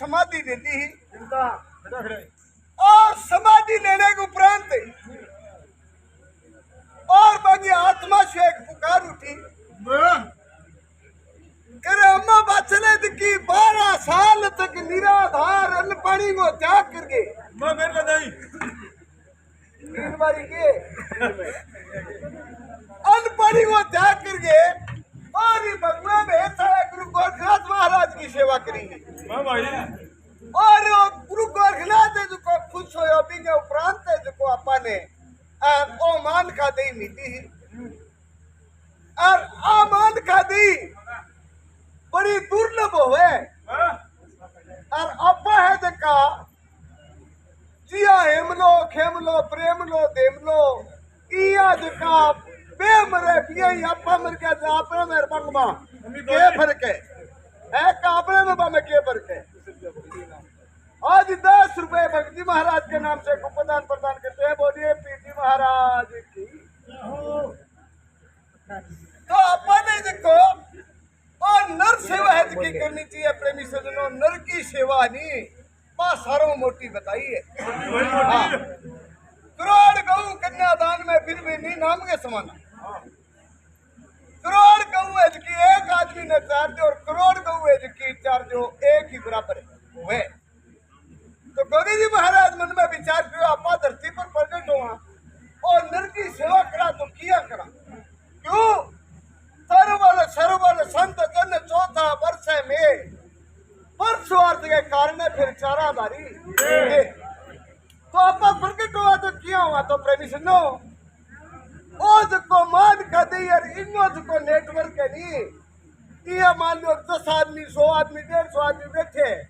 समाधि लेती ही और समाधि लेने के उपरांत और बाकी आत्मा से एक पुकार उठी करे अम्मा बचले की 12 साल तक निराधार अन्न पानी को त्याग करके अन्न पानी को त्याग करके और ये बंगला में गुरु गोरखनाथ महाराज की सेवा करेंगे और गुरु गोरखनाथ जो खुश हो के उपरांत जो आपा ने ओ मान का दई मिली और आमान का दई बड़ी दुर्लभ हुए और आपा है जका जिया हेमलो खेमलो प्रेमलो देमलो इया जका बेमरे पिए आपा मर के आपने मेरे बंगमा के फर्क है काबले में बामे के फर्क है आज 10 रुपए भक्ति महाराज के नाम से उपदान प्रदान करते हैं। बोलिए पीटी महाराज की। तो अपने देखो और नर सेवा है की करनी चाहिए प्रेमी सज्जनों। नर की सेवा नहीं मां सारों मोटी बताई है। करोड़ गऊ कन्यादान में फिर भी नहीं नाम के समाना। करोड़ गऊ है की एक आदमी ने चार दो और करोड़ गऊ है की चार दो एक ही बराबर है। तो गोरी जी महाराज मन में विचार किया आपा धरती पर प्रकट हुआ और नर की सेवा करा तो किया करा क्यों सर्वल संत जन चौथा वर्ष में परस्वार्थ के कारण फिर चारा बारी तो आपा प्रकट हुआ तो किया हुआ तो प्रेमी सुनो ओज को मान का दी और इनोज को नेटवर्क है नहीं ये मान लो 10 आदमी 100 आदमी 150 आदमी बैठे हैं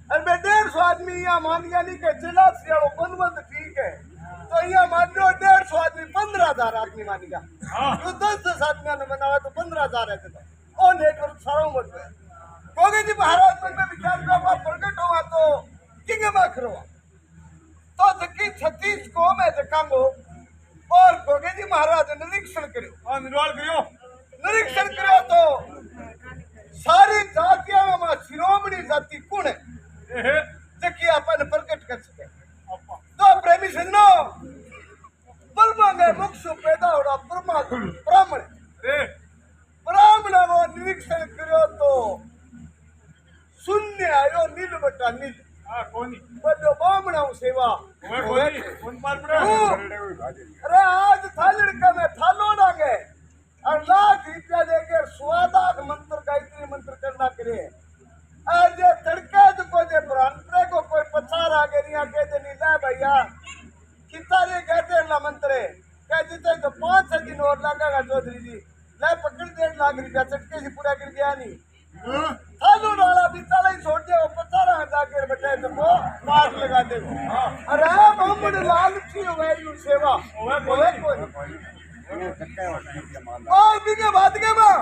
और मैं 150 आदमी यहाँ मान गया नहीं कि जिला सियाड़ो बनबंद ठीक है तो यहाँ मान लो 150 आदमी 15,000 आदमी मान गया जो 10 आदमी ने बनाया तो 15,000 है और नेटवर्क सारा मत है क्योंकि जी महाराज मन में विचार हुआ प्रकट हुआ तो किंग माखरो तो जकी 36 कौम है जकांगो और गोगे जी महाराज निरीक्षण करो निरीक्षण करो तो सारी जातियों में शिरोमणि जाति कौन है जकी अपन प्रकट कर सके तो प्रेमी सजनो ब्रह्मा के मुख से पैदा हो रहा ब्राह्मण ब्राह्मण वो निरीक्षण करो तो शून्य आयो नील बटा नील बड़ो ब्राह्मण सेवा अरे आज थालड़ का मैं थालो डांगे और लाख रुपया देकर स्वादाक मंत्र गायत्री मंत्र करना करे आज ये तड़के को जे ब्राह्मण को कोई पछार आ गई या कहते नहीं ना भैया कितारे कहते ना मंत्र कहते तो 5 दिन और लगेगा चौधरी जी ले पकड़ 1.5 लाख रुपया चटके से पूरा कर गया नहीं थालू वाला भी तले छोड़ दे वो पछारा जाकर बैठे तो वो मार लगा दे अरे मोहम्मद लालची हुए यू सेवा होवे कोई और भी के बात के मां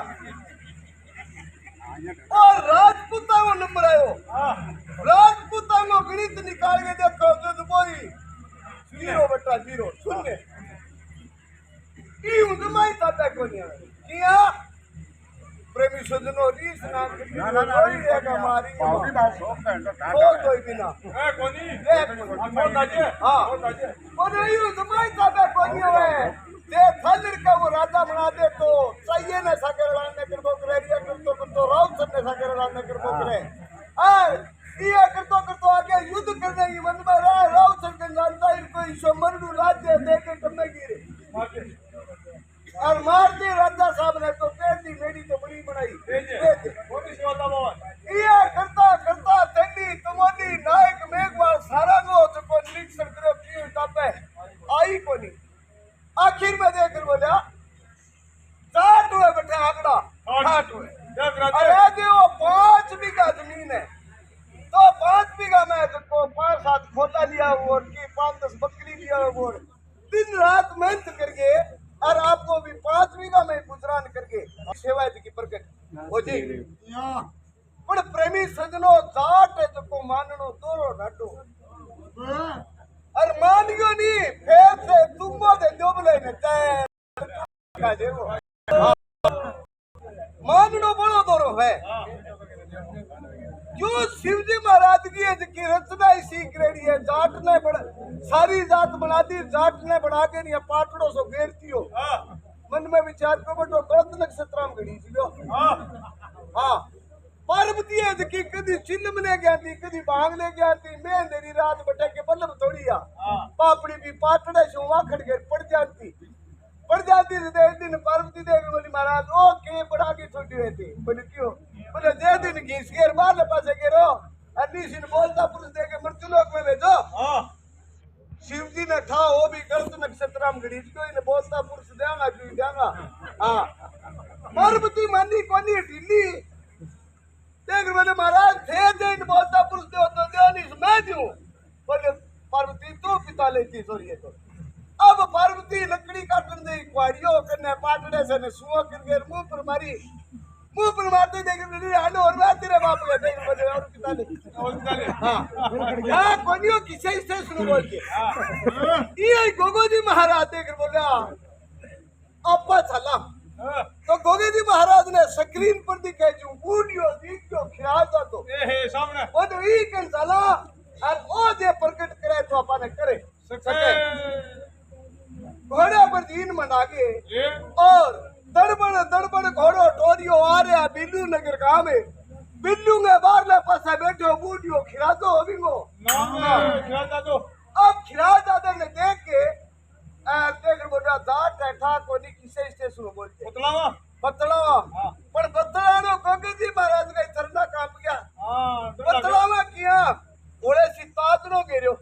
और राजपूता वो नंबर आयो राजपूता को गणित निकाल के देखो तो बोरी 0 बटा 0 शून्य ई उदमाई ताता को नहीं किया प्रेमी सजनो रीस ना कोई एक हमारी पावड़ी बात कोई भी ना ए कोनी हम दाजे हां और ये उदमाई ताता को नहीं है जे थालड़ का वो राजा बना दे तो चाहिए ना सागर लाने कर बोकरे रिया कर तो राउत ने सागर लाने कर बोकरे ये करतो आगे युद्ध करने की मन में राउत के जानता इनको ईशो मरडू राज्य देके करने की और मार दी राजा साहब ने तो तेरी मेरी तो बड़ी बनाई ये करता तेरी तुम्हारी नायक मेघवाल सारा नो तो को निरीक्षण करो क्यों तापे आई को नहीं आखिर में देख बोला 4 हुए बेटे आंकड़ा 8 हुए अरे जो 5 बीघा जमीन है तो 5 बीघा में तो 5-7 खोला लिया और की 5-10 बकरी लिया और दिन रात मेहनत करके और आपको भी 5 बीघा में गुजरान करके सेवा की प्रकट हो जी पर प्रेमी सजनो जाट है तो माननो दोरो ढाडो और मान गयो नहीं फेर से तुमो दे जोबले ने का देवो माननो बड़ो दोरो है जो शिवजी महाराज की रचना इसी करेड़ी है जाट ने सारी जात बना दी जाट ने बना के नहीं पाटड़ो सो घेरती हो मन में विचार को बटो गलत नक्षत्र में घड़ी लो हाँ पार्वती है की कदी चिन्ह ने गया थी कदी भांग ले गया थी मैं अंधेरी रात बटे के बल्लभ थोड़ी आ पापड़ी भी पाटड़े से वाखड़ के पड़ जाती तो एक दिन पार्वती देवी बोली महाराज ओ के बड़ा की छोटी हुई थी बोले क्यों बोले जे दिन घीस के बाहर पासे के रो अन्नी सिन बोलता पुरुष दे के मृत्यु लोक में भेजो शिव जी ने था वो भी गलत नक्षत्र में घड़ी को इन बोलता पुरुष देगा जी देगा हाँ पार्वती मानी कोनी ढीली देख मैंने महाराज थे दिन बोलता पुरुष दे तो दे नहीं मैं दूं बोले पार्वती तू पिता लेती सोरिए तो अब पार्वती लकड़ी काटन दे क्वाड़ियो कने पाटड़े से ने सुओ करके मुंह पर मारते देख मेरी आलो और मैं तेरे बाप के देख बोले और पिता ले हां हां कोनियो किसे से सुनो बोल के ये गोगो जी महाराज देख बोला अपा चला तो गोगे जी महाराज ने स्क्रीन पर दिखाई जो वीडियो वीडियो खिलाता तो ए सामने वो तो ई के चला और ओ जे प्रकट करे तो अपन करे सके घोड़े पर दीन मना के और दड़बड़ घोड़ो टोरियो आ रहा बिल्लू नगर गांव में बिल्लू के बाहरले पासे बैठो वीडियो खिलातो होविंगो खिलाता तो अब खिलाता ने देख के देख बोला जाट बैठा कोनी किसे स्टेशन बोलते बतलावा पर बतलानो गोगे जी महाराज का इतना काम किया बतलावा किया ओले सी ताजनो घेरो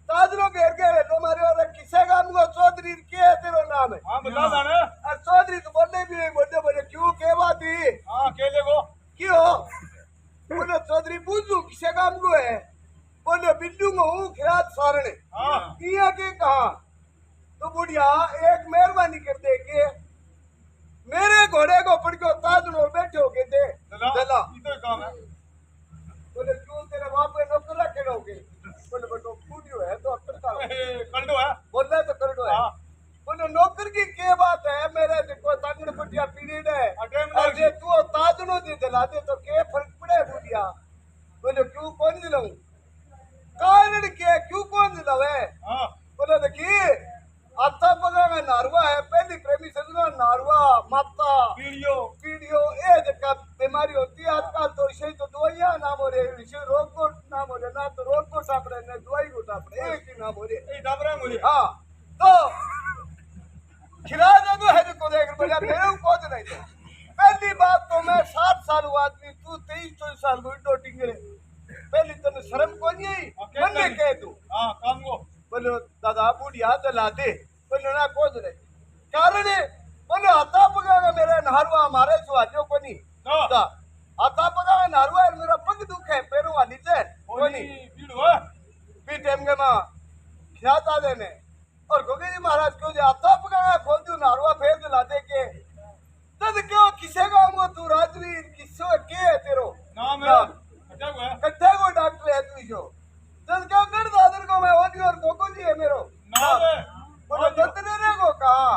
ताजनो घेर के लो मारे और किसे काम को चौधरी के है तेरा नाम है हां बता दाने और चौधरी तो बोलने भी बोलते बोले क्यों के बात ही हां केले बोलो चौधरी बूझू किसे काम को है बोलो बिल्लू को हूँ खिरात सारने किया के कहा तो बुढ़िया एक मेहरबानी कर दे के मेरे घोड़े को पड़ के ताज और बैठे हो गए थे दला काम है बोले क्यों तेरे बाप के नौकर रखे रहोगे बोले बेटो पूडियो है तो अक्कर का कंडो है बोलना तो कर दो है बोले नौकर की क्या बात है मेरे देखो तंगड़ पटिया पीरियड है और जे तू ताजनो दे दिला दे तो क्या फर्क पड़े बुढ़िया बोले क्यों कौन दिलाऊं कारण के क्यों कौन दिलावे बोले देखिए आता पगा नारवा है पहली प्रेमी सजना नारवा माता पीड़ियो ए जका बीमारी होती है आजकल तो इसे तो दवाइयां नाम हो रहे इसे रोग को नाम हो रहे ना तो रोग को टाप रहे ना दवाई को टाप रहे एक ही नाम हो रहे ए टाप रहे मुझे हां तो खिला दे तो है को देख बढ़िया मेरे को तो नहीं तो पहली बात तो मैं 7 साल हुआ आदमी तू 23-24 साल को इटो टिंगरे पहली तने शर्म को नहीं आई मन में कह तू हां काम को बोलो दादा बुढ़िया दला दे बोलो ना को दे कारण बोलो आता पगा मेरे नहरवा हमारे सुहाजो को नहीं दा आता पगा नहरवा मेरा पग दुख है पैरों वाली से को नहीं पीड़ो पी टाइम के मां खिलाता देने और गोगे जी महाराज क्यों जे आता पगा खोल दू नहरवा फेर दिला दे के तद क्यों किसे गाऊंगा तू राजवीर किसो के है तेरो नाम है कट्ठा को डॉक्टर है तू जो तद क्यों कर दादर को मैं ओडी और गोगो जी है मेरो नाम है बोलो दतने रे को कहा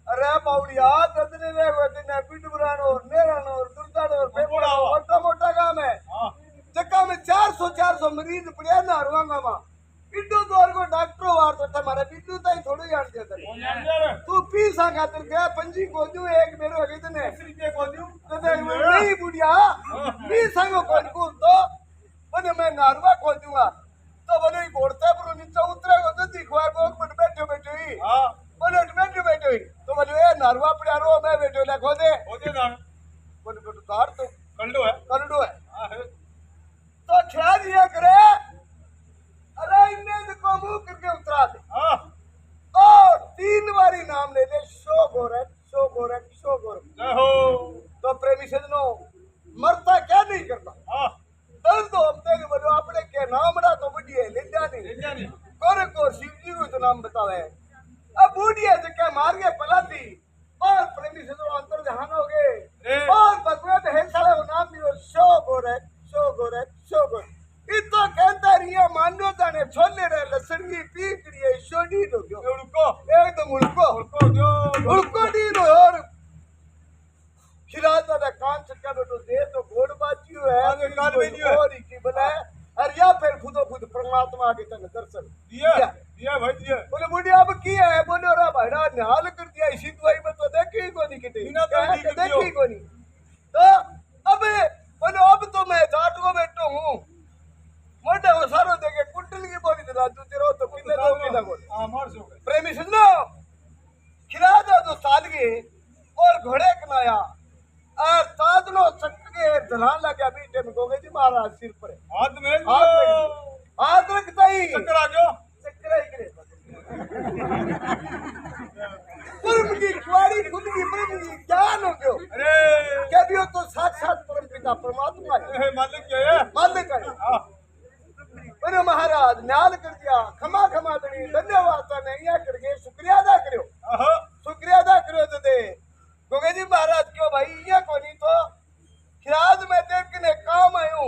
अरे बाउड़िया दतने रे को दिन पिट बुरानो और नेरानो और दुर्दानो और पेपड़ा मोटा मोटा काम है जक्का में 400 मरीज पड़े ना हरवांगा मा बिड्डू दौर को डॉक्टर वार तो हमारे बिड्डू ताई थोड़ी जान देते तू पीसा खातिर गया पंजी को दूं एक मेरो कितने 10 रुपए को दूं तो नहीं बुढ़िया पीसा को तो बने मैं नारवा खोल दूंगा तो बोले घोड़ते पर नीचे उतरेगा तो दिखवा को बैठे बैठे ही बोले बैठे ही तो बोले ए नारवा पड़ा रो मैं बैठे ले खो दे ना बोले बेटो तार तो कंडो है तो ख्याल ये करे अरे इन्हें को मुंह करके उतरा दे और 3 बारी नाम ले ले शो गोरख जय हो तो प्रेमी सजनो मरता क्या नहीं करता दर्द तो हफ्ते के बोलो अपने के नाम रहा तो बुढ़िया लिंदा नहीं गोरख और शिव जी को तो नाम बतावे अब बुढ़िया से क्या मार के पलाती और प्रेमी से तो अंतर जहान हो गए और भगवान है सारा नाम भी शो गोरख इतना कहता रिया मानो जाने छोले रे लसन की पीक रिया शोडी लो गयो एकदम उड़को दी रो और खिलाता था कान चक्का बेटो दे तो घोड़ बाजियो है आगे कान में नहीं है और की भला अरे या फिर खुद परमात्मा के तन दर्शन दिया भाई दिया बोले बुढ़िया अब की है बोले रा भाईड़ा निहाल कर दिया इसी दवाई में तो देखी को नहीं किते देखी को नहीं तो अब बोले अब तो मैं जाट को बैठो हूं मोटे वो सारो देके कुंडल की बोली दिला तू तेरो तो कितने लोग की लगो हां मार सो प्रेमी सुनो खिला दो तो सादगी और घोड़े कनाया और तादलो चक के दलान लगा बीटे में गोगे जी महाराज सिर पर हाथ रखता ही चक्कर आ गयो चक्कर ही करे परम की कुआड़ी खुद की परम की ज्ञान हो गयो अरे क्या भी हो तो साक्षात परम पिता परमात्मा है मालिक क्या है मालिक है अरे महाराज न्याल कर दिया खमा दनी धन्यवाद ने या करके शुक्रिया अदा करो तो दे गोगे जी महाराज क्यों भाई ये कोनी तो खिराज में देख के काम आयो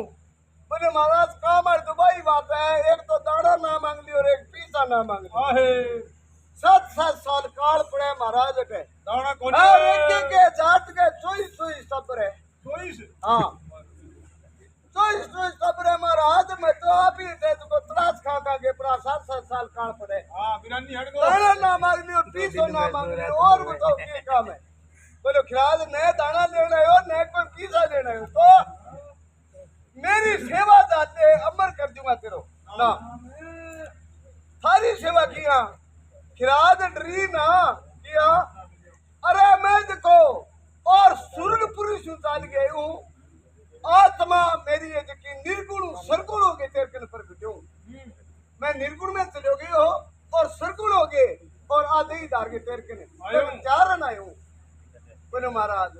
बोले महाराज काम है दुबई बात है एक तो दाड़ा ना मांग लियो और एक पीसा ना मांग लियो 7 साल काल पड़े महाराज के दाड़ा कोनी एक के जाट के चोई सब रे 24 हां चोई सब रे महाराज मैं तो आप ही दे तुको त्रास खा के पूरा 7 साल काल पड़े हां बिरानी हट गो दाड़ा ना मांग लियो पीसो ना मांग लियो और बताओ क्या काम है बोलो खिलाज नए दाना लेना है और नए कोई पीसा लेना है तो मेरी सेवा जाते अमर कर दूंगा तेरो ना थारी सेवा किया खिलाज डरी ना किया अरे मैं देखो और सुरन पुरुष उताल गए हूँ आत्मा मेरी है कि निर्गुण सरगुण हो गए तेरे के पर बिटो मैं निर्गुण में चले गई हो और सरगुण हो गए और आधे ही धार के तेरे के चारण आए हूँ बोले महाराज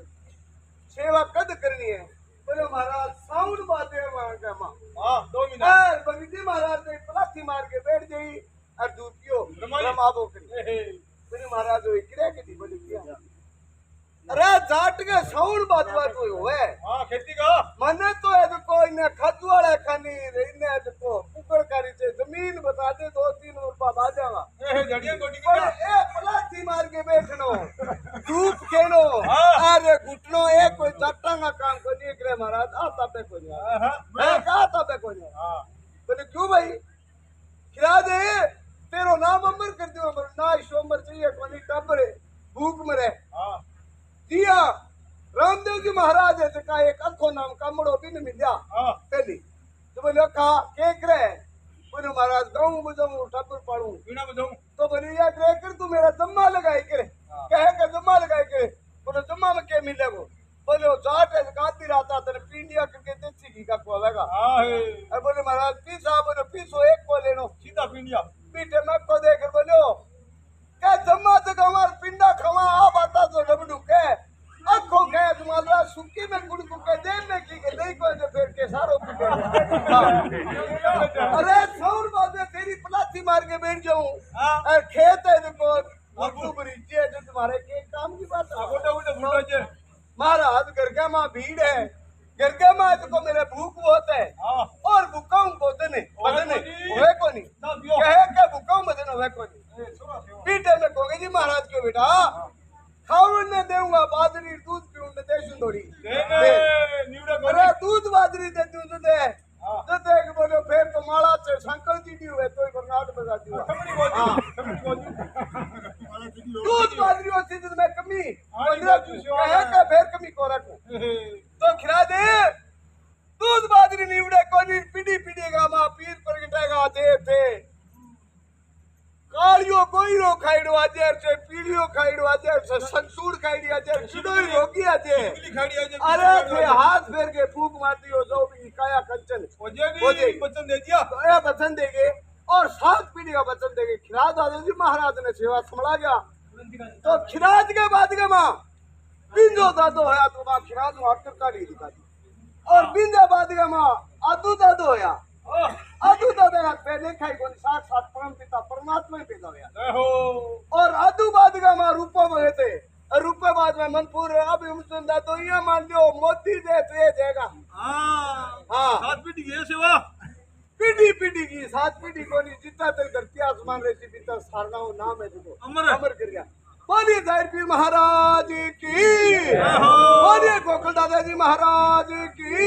सेवा कद करनी है बोले महाराज साउंड बातें इन्हें खतु वाले खानी इन्हें देखो कुकर करी से जमीन बता दे 2-3 रुपया बाजावा ए जड़ियां गोटी और की ए पलाथी मार के बैठनो धूप खेनो हाँ। अरे घुटनो ए कोई चट्टांगा काम को नहीं करे महाराज आता पे को नहीं है का आता पे को नहीं हां बोले क्यों भाई खिला दे तेरो नाम अमर कर दो अमर ना शोमर चाहिए कोनी टबरे भूख मरे हां दिया रामदेव जी महाराज है का एक अखो नाम कमड़ो भी नहीं मिला हां पहली तो बोले का के करे बोले महाराज गाऊं बजाऊं ठाकुर पाड़ू बिना बजाऊं तो बोले यार रे कर तू मेरा जम्मा लगाई करे कहे का जम्मा लगाई करे बोले जम्मा में क्या मिलेगो बोले वो जाट है गाती रहता तेरे पिंडिया करके देसी घी का खुआवेगा हां है अरे बोले महाराज पीसा बोले पीसो एक को लेनो सीधा पिंडिया पीठे में को देकर बोलो क्या जम्मा तो हमार पिंडा खवा आ बाता तो डबडू के अखो के तुम्हारा सुकी में गुड़ को के दे में की के नहीं को जो फिर के सारो पीटे अरे सौर बाद में तेरी पलाथी मार के बैठ जाऊं हां और खेत है देखो और बरीचे जो तुम्हारे के काम की बात है गोटा गोटा फुटा जे महाराज घर के मां भीड़ है घर के मां तो मेरे भूख बहुत है हां और भूखाऊं बदने बदने होए को नहीं ना दियो कहे के भूखाऊं बदने होए को नहीं ए सुनो सेवा पीठे में कोगे जी महाराज के बेटा खावन ने देऊंगा बाजरी दूध पीऊंगा देशुं थोड़ी दे न्यूडा अरे गोटी दूध बाजरी दे दूं तो दे हां तो देख बोलो फिर तो माला से शंकर जी दी हुए तो बरनाट बजा दी खमड़ी गोटी दूध बाजरी होती तो मैं कमी हाँ, 15 सेवा कहे के फिर कमी को रखूं तो खिला दे दूध बाजरी नीवड़े कोनी पीढ़ी पीढ़ी का मां पीर प्रगटेगा दे थे कालियो कोईरो खाइडो आजेर से पीलियो खाइडो आजेर से संसूर खाइडी आजेर छिडोई रोगी आजे खाड़ी आज अरे थे हाथ फेर के फूक मारती हो जो भी काया कंचन ओजे ओजे। भी बचन दे दिया तो ये वचन देंगे और 7 पीढ़ी का वचन देंगे खिराज दादा जी महाराज ने सेवा संभला गया तो खिराज के बाद के मां बिंदो दादो होया तो मां खिराज को हक का ली दिखा और बिंदे बाद के मां आदू दादो होया आदू दादा का पहले खाई कोनी साक्षात परम पिता परमात्मा ही पैदा होया हो और आदू बाद का मां रूपो में थे रूपे बाद में मनपुर अभी मुसंदा तो ये मान लो मोती दे तो देगा हां हाँ सात पीटी ये सेवा पीढ़ी पीढ़ी की 7 पीढ़ी कोनी जितना तक धरती आसमान रहती पिता सारना हो नाम है देखो अमर कर गया बोलिए जाहिर पीर महाराज की बोलिए गोकुल दादा जी महाराज की